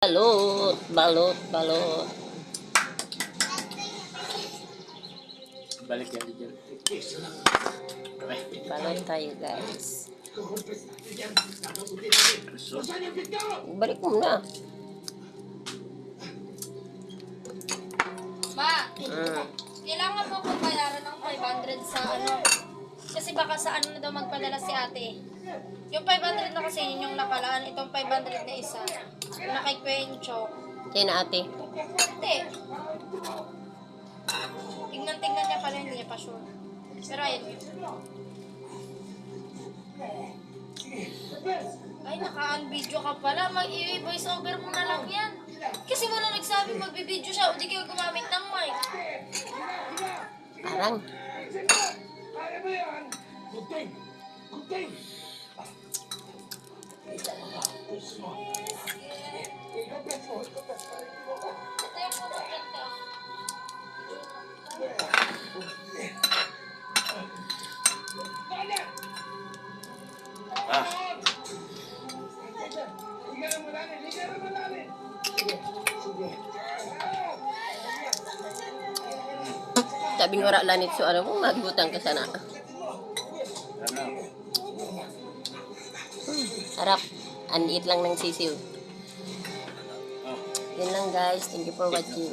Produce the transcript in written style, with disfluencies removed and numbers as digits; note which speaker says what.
Speaker 1: Balot, balot, balot.
Speaker 2: Balik yan dyan.
Speaker 1: Balot tayo, guys. Balik mo na.
Speaker 3: Ma, kailangan mo akong bayaran ng 500 sa ano. Kasi baka sa ano na daw magpadala si ate. Yung 500 na kasi yun yung nakalaan. Itong 500 na isa. Yung na kay Kwencho.
Speaker 1: Kaya na ate.
Speaker 3: Hindi. Tingnan niya pala, hindi niya pa sure. Pero ayun yun. Ay, naka-unvideo ka pala. Mag-i-voice over mo na lang yan. Kasi wala nagsabi magbibideo siya. O di kayo gumamit ng mic.
Speaker 1: Parang.
Speaker 3: Ito yung photo ganda.
Speaker 1: Sabing wala lanit so ano mo, magbutan ka sana. Sarap. Ang liit lang ng sisiw. Yun lang guys. Thank you for watching.